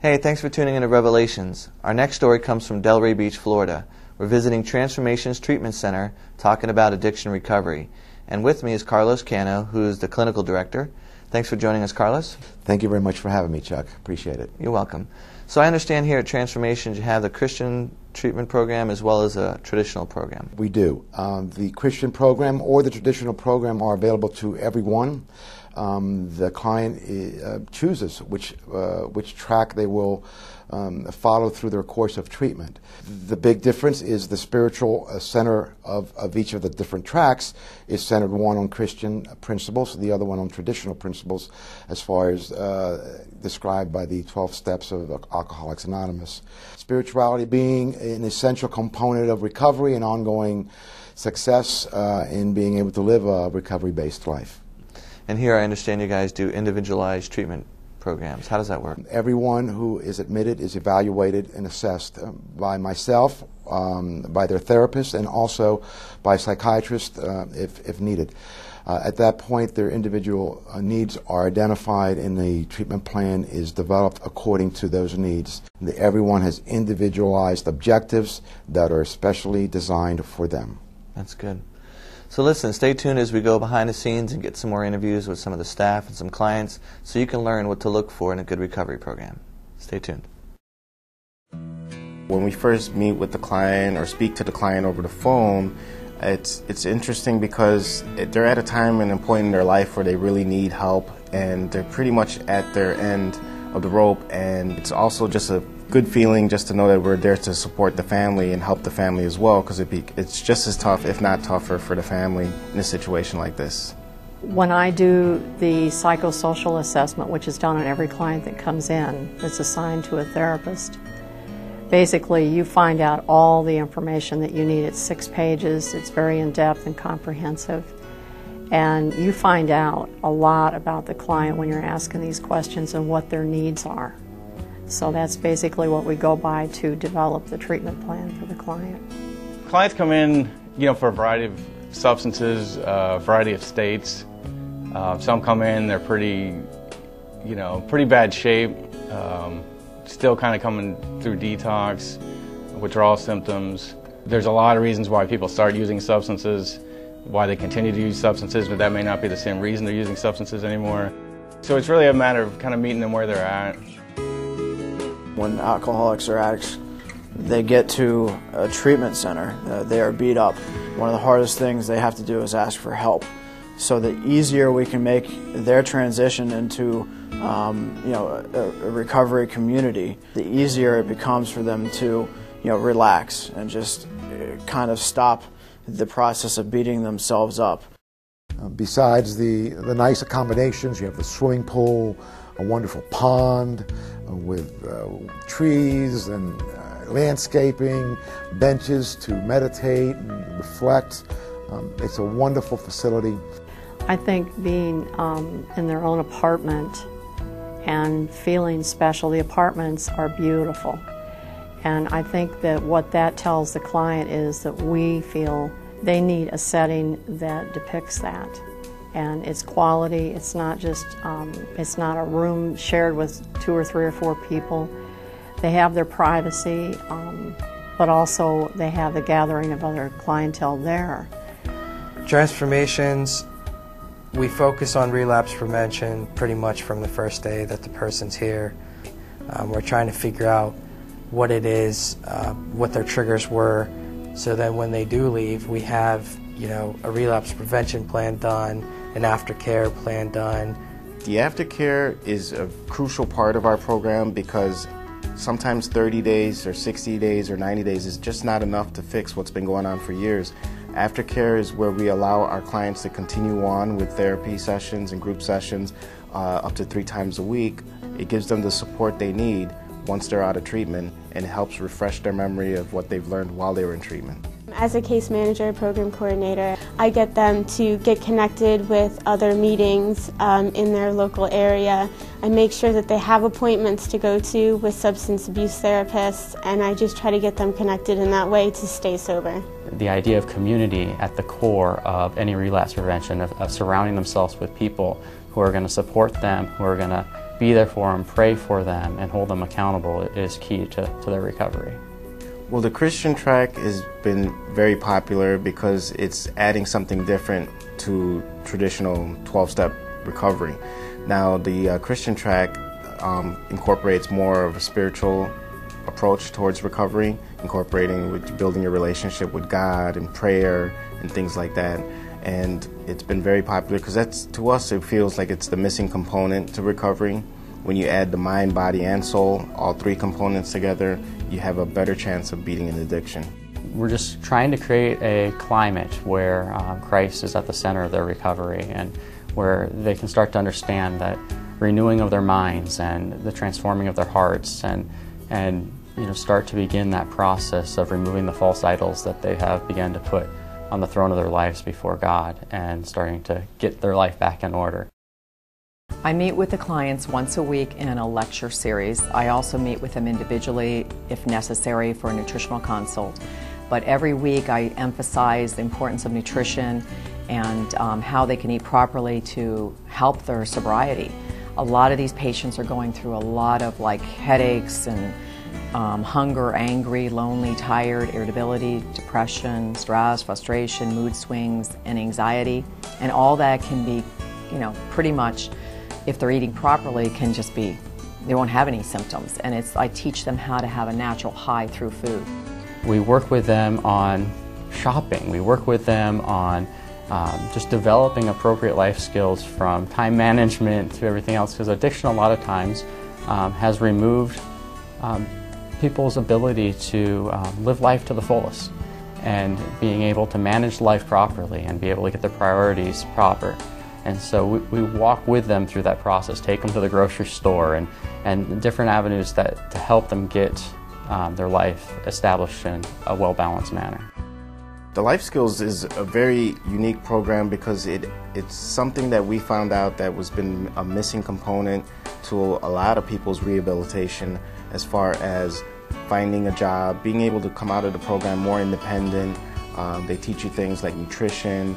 Hey, thanks for tuning in to Revelations. Our next story comes from Delray Beach, Florida. We're visiting Transformations Treatment Center, talking about addiction recovery. And with me is Carlos Cano, who's the clinical director. Thanks for joining us, Carlos. Thank you very much for having me, Chuck. Appreciate it. You're welcome. So I understand here at Transformations you have the Christian treatment program as well as a traditional program. We do. The Christian program or the traditional program are available to everyone. The client chooses which track they will follow through their course of treatment. The big difference is the spiritual center of each of the different tracks is centered, one on Christian principles, the other one on traditional principles, as far as described by the 12 steps of Alcoholics Anonymous. Spirituality being an essential component of recovery and ongoing success in being able to live a recovery-based life. And here I understand you guys do individualized treatment programs. How does that work? Everyone who is admitted is evaluated and assessed by myself, by their therapist, and also by a psychiatrist if needed. At that point, their individual needs are identified and the treatment plan is developed according to those needs. Everyone has individualized objectives that are specially designed for them. That's good. So listen, stay tuned as we go behind the scenes and get some more interviews with some of the staff and some clients so you can learn what to look for in a good recovery program. Stay tuned. When we first meet with the client or speak to the client over the phone, it's interesting because they're at a time and a point in their life where they really need help and they're pretty much at their end of the rope, and it's also just a good feeling just to know that we're there to support the family and help the family as well, because it's just as tough, if not tougher, for the family in a situation like this. When I do the psychosocial assessment, which is done on every client that comes in that's assigned to a therapist, basically you find out all the information that you need. It's 6 pages, it's very in-depth and comprehensive, and you find out a lot about the client when you're asking these questions and what their needs are. So that's basically what we go by to develop the treatment plan for the client. Clients come in, for a variety of substances, a variety of states. Some come in, they're pretty bad shape, still kind of coming through detox, withdrawal symptoms. There's a lot of reasons why people start using substances, why they continue to use substances, but that may not be the same reason they're using substances anymore. So it's really a matter of kind of meeting them where they're at. When alcoholics or addicts, they get to a treatment center, they are beat up. One of the hardest things they have to do is ask for help. So the easier we can make their transition into a recovery community, the easier it becomes for them to relax and just kind of stop the process of beating themselves up. Besides the nice accommodations, you have the swimming pool, a wonderful pond with trees and landscaping, benches to meditate and reflect. It's a wonderful facility. I think being in their own apartment and feeling special, the apartments are beautiful. And I think that what that tells the client is that we feel they need a setting that depicts that. And it's quality, it's not just, it's not a room shared with 2 or 3 or 4 people. They have their privacy, but also they have the gathering of other clientele there. Transformations, we focus on relapse prevention pretty much from the first day that the person's here. We're trying to figure out what it is, what their triggers were, so that when they do leave, we have a relapse prevention plan done, an aftercare plan done. The aftercare is a crucial part of our program because sometimes 30 days or 60 days or 90 days is just not enough to fix what's been going on for years. Aftercare is where we allow our clients to continue on with therapy sessions and group sessions up to 3 times a week. It gives them the support they need once they're out of treatment, and it helps refresh their memory of what they've learned while they were in treatment. As a case manager, program coordinator, I get them to get connected with other meetings in their local area. I make sure that they have appointments to go to with substance abuse therapists, and I just try to get them connected in that way to stay sober. The idea of community at the core of any relapse prevention, of surrounding themselves with people who are going to support them, who are going to be there for them, pray for them, and hold them accountable is key to their recovery. Well, the Christian track has been very popular because it's adding something different to traditional 12-step recovery. Now, the Christian track incorporates more of a spiritual approach towards recovery, incorporating with building your relationship with God and prayer and things like that. And it's been very popular because that's, to us, it feels like it's the missing component to recovery. When you add the mind, body, and soul, all three components together, you have a better chance of beating an addiction. We're just trying to create a climate where Christ is at the center of their recovery, and where they can start to understand that renewing of their minds and the transforming of their hearts, and start to begin that process of removing the false idols that they have begun to put on the throne of their lives before God, and starting to get their life back in order. I meet with the clients once a week in a lecture series. I also meet with them individually if necessary for a nutritional consult. But every week I emphasize the importance of nutrition and how they can eat properly to help their sobriety. A lot of these patients are going through a lot of headaches and hunger, angry, lonely, tired, irritability, depression, stress, frustration, mood swings, and anxiety. And all that can be, pretty much, if they're eating properly, can just be, they won't have any symptoms. And I teach them how to have a natural high through food. We work with them on shopping. We work with them on just developing appropriate life skills, from time management to everything else, because addiction a lot of times has removed people's ability to live life to the fullest, and being able to manage life properly and be able to get their priorities proper. And so we walk with them through that process, take them to the grocery store and different avenues to help them get their life established in a well-balanced manner. The Life Skills is a very unique program because it's something that we found out that was been a missing component to a lot of people's rehabilitation, as far as finding a job, being able to come out of the program more independent. They teach you things like nutrition,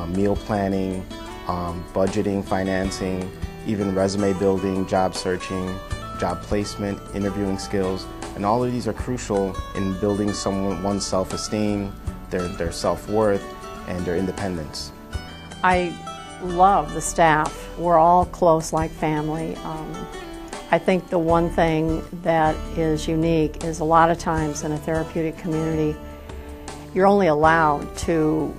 meal planning, budgeting, financing, even resume building, job searching, job placement, interviewing skills. And all of these are crucial in building one's self-esteem, their self-worth, and their independence. I love the staff. We're all close like family. I think the one thing that is unique is a lot of times in a therapeutic community, you're only allowed to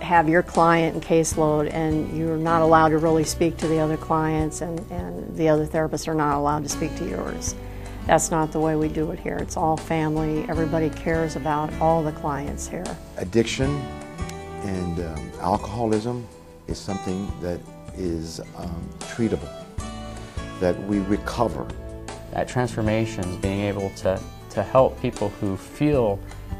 have your client and caseload, and you're not allowed to really speak to the other clients, and the other therapists are not allowed to speak to yours. That's not the way we do it here. It's all family. Everybody cares about all the clients here. Addiction And alcoholism is something that is treatable, that we recover. At Transformations, being able to help people who feel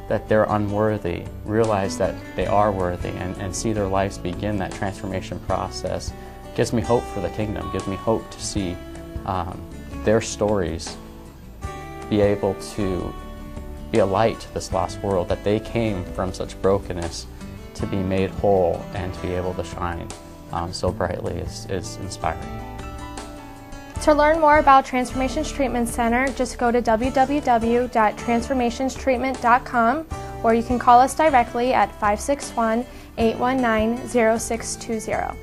that they're unworthy realize that they are worthy, and see their lives begin that transformation process gives me hope for the kingdom, gives me hope to see their stories be able to be a light to this lost world, that they came from such brokenness to be made whole and to be able to shine so brightly is inspiring. To learn more about Transformations Treatment Center, just go to www.transformationstreatment.com, or you can call us directly at 561-819-0620.